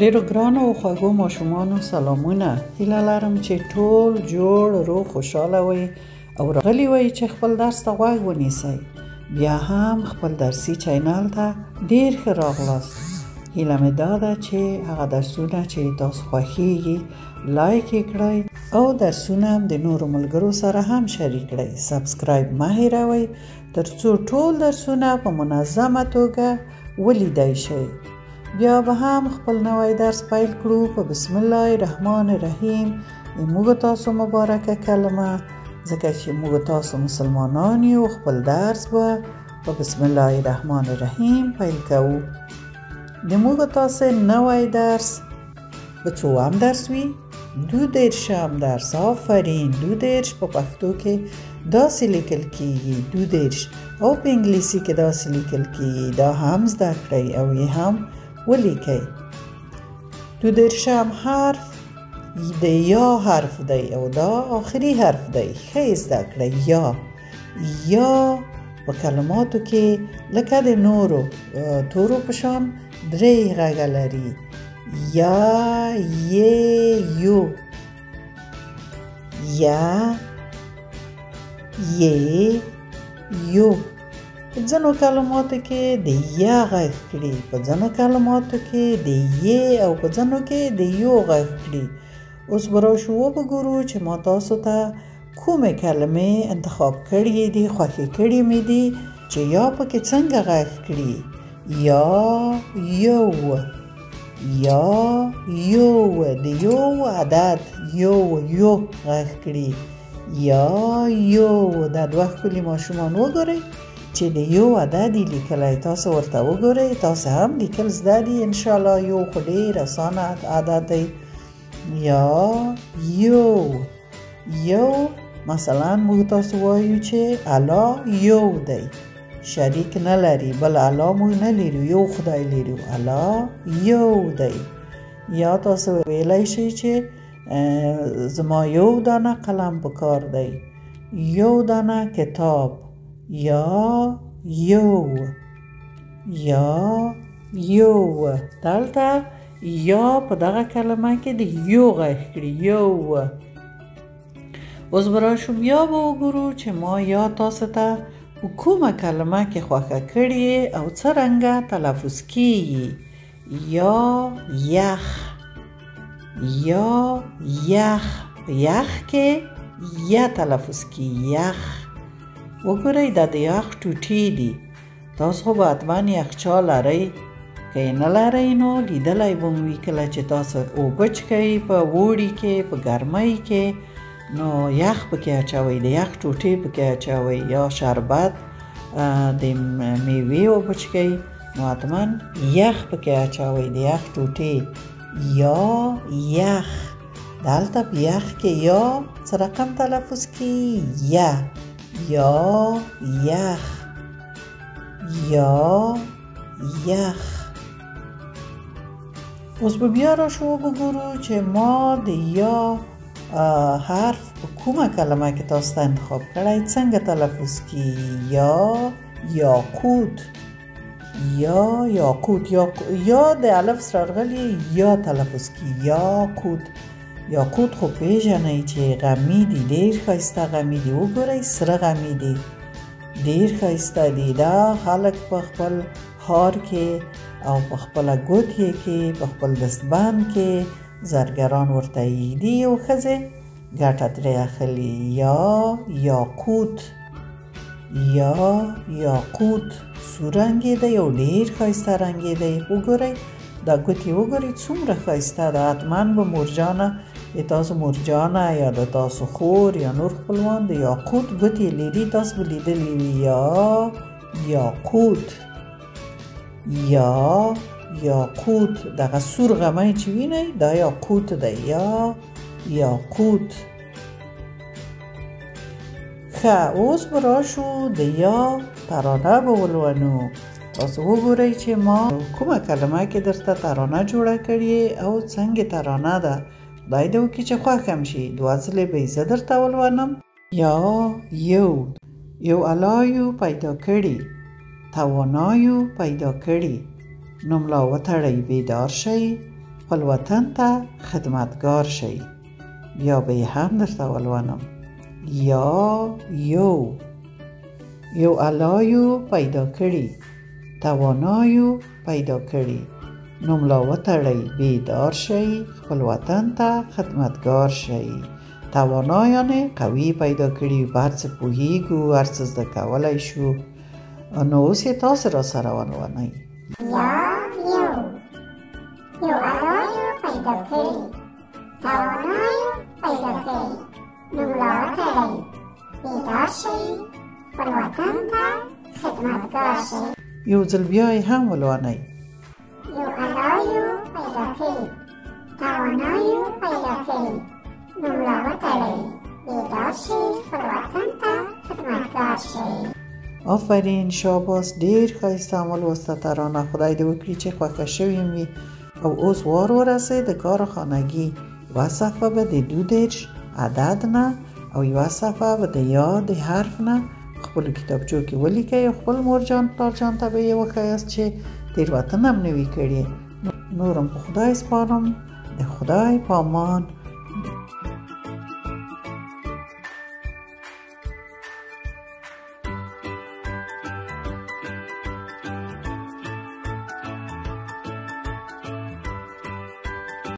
ډیرو ګرانو او خوږو ماشومانو سلامونه. هیله لرم چې ټول جوړ روغ خوشحاله وئ او راغلي وئ چې خپل درس ته غوږ ونیسئ. بیا هم خپل درسي چینل ته ډیر ښه راغلاست. هیله مې دا ده چې هغه درسونه چې تاسو خوښیږي لایک یې کړئ او درسونه د نورو ملګرو سره هم شریک کړئ. سبسکرایب مه هیروئ ترڅو ټول درسونه په منظمه توګه ولیدای شئ. بیا به هم خپل نوی درس پیل کړو په بسم الله الرحمن الرحیم. موږ تاسو مبارکه کلمه ځکه چې موږ تاسو مسلمانان یو. خپل درس به په بسم الله الرحمن الرحیم پیل کوو. د موږ تاسو نوی درس به څوم درس وي؟ 22 درس. آفرین. 22 په پښتو کې داسې لیکل کیږي 22 او په انګلیسي کې داسې لیکل کیږي. دا هم زده کړئ او یې هم ولیکئ. 22 حرف د یا حرف دی او دا آخري حرف دی. ښه زده کړئ. یا په کلماتو کې لکه د نورو تورو په شان 3 غږه لري. یا، یې، یو. یا، یې، یو. په ځینو کلماتو کې د یا غږ کړي، په ځینو کلماتو کې د یې او په ځینو کې د یو غږ کړي. اوس به راشو وګورو چې ما تاسو ته کومې کلمې انتخاب کړي دي، خوښې کړي مې دي چې یا پکې څنګه غږ کړي. یا، یو. یا، یو. د یو عدد یو غږ کړي. یا، یو. دا دوه ښکلي ماشومان وګورئ چې د یو عدد یې لیکلی. تاسو ورته وګورئ. تاسو هم لیکل زده دي انشاءالله. یو خو ډېر اسانه عدد دی. یا، یو. یو مثلا موږ تاسو وایو چې الله یو دی، شریک نه لري، بل الله موږ نه لرو، یو خدای لرو. الله یو دی. یا تاسو ویلی شئ چې زما یو دانه قلم پکار دی، یو دانه کتاب. یا، یو. یا، یو. دلته یا په دغه کلمه کې د یو غږ کړي. یو. اوس به راشو بیا به وګورو چې ما یا تاسو ته په کومه کلمه کې خوښه کړې او څرنګه تلفظ کیږي. یا، یخ. یا، یخ. یخ کې یا تلفظ کیږي. یخ. وګورئ دا د یخ ټوټې دي. تاسو خو به حتما یخچال لرئ. که یې نه لرئ نو لیدلی به مو وي کله چې تاسو اوبه څښئ په اوړي کې، په ګرمۍ کې، نو یخ پکې اچوئ، د یخ ټوټې پکې اچوئ. یا شربت د میوې اوبه څښئ نو حتما یخ پکې اچوئ، د یخ ټوټې. یا، یخ. دلته په یخ کې یا څه رقم تلفظ کی؟ یا. یا، یخ. یا، یخ. اوس به بیا راشو وګورو چې ما د یا حرف په کومه کلمه کې تاسو ته انتخاب کړی څنګه تلفظ کی؟ یا، یاقوت. یا، یاقوت. یا د الف سره راغلي یا تلفظ کی. یاقوت. یاقوت خو پیژنئ چې غمی دي، ډېر ښایسته غمی دي. وګورئ سره غمی دي، ډېر ښایسته دي. دا خلک په خپل هار کې او په خپله ګوتې کې، په خپل دستبند کې زرګران ورته ایږدي او ښځې ګټه ترې اخلي. یا، یاقوت. یا، یاقوت. سور رنګې دی او ډېر ښایسته رنګې دی. وګورئ دا ګوتې وګورئ څومره ښایسته ده. حتما به مورجانه د تاسو مورجانه یا د تاسو خور یا نور خپلوان د یاقوت ګوتې لري، تاسو به لیدلي وي. یا، یاقوت. یا، یاقوت. دغه سور غمی چې وینئ دا یاقوت دی. یا، یاقوت. ښه اوس به راشو د یا ترانه به ولولو. تاسو وګورئ چې ما کومه کلمه کې درته ترانه جوړه کړې او څنګه ترانه ده. خدای دې وکړي چې خوښ هم شي. 2 ځلې به یې زه درته ولولم. یا، یو الله یو پیدا کړي، توانایو پیدا کړي، نملا وتړئ بیدار شئ خپل وطن ته خدمتگار شئ. بیا به یې هم درته ولولم. یو علایو پیدا کړي توانایو پیدا کړي نملا وتړئ بیدار شئ خپل وطن ته خدمتگار شئ. توانایان قوي پیدا کړي په هر څه پوهیږو هر څه زده کولی شو. نو اوس یې تاسو را سره ولولئ. یو علایو پیدا کړي توانایو پیدا کړي نملا وتړئ بیدار شئ خپل وطن ته خدمتگار شئ. یو ځل بیا یې هم ولولئ. یو علایو پیدا کړي توانایو پیدا کړي نملا وتړئ بیدار شئ خپل وطن ته خدمتگار شئ. آفرین، شاباس، ډیر ښایسته عمل وسته ترانه. خدای دې وکړي چې خوښه شوي وي. او اوس وار ورسید د کار خانگی. یوه صفحه به د 22 عدد نه او یوه صفحه به د یاد حرف نه خپل کتابچو کې ولیکئ. خپل مورجان پلارجان ته به یې وښایاست چې تېروتنه هم نه وي کړې. نورم په خدای سپارم. د خدای په امان.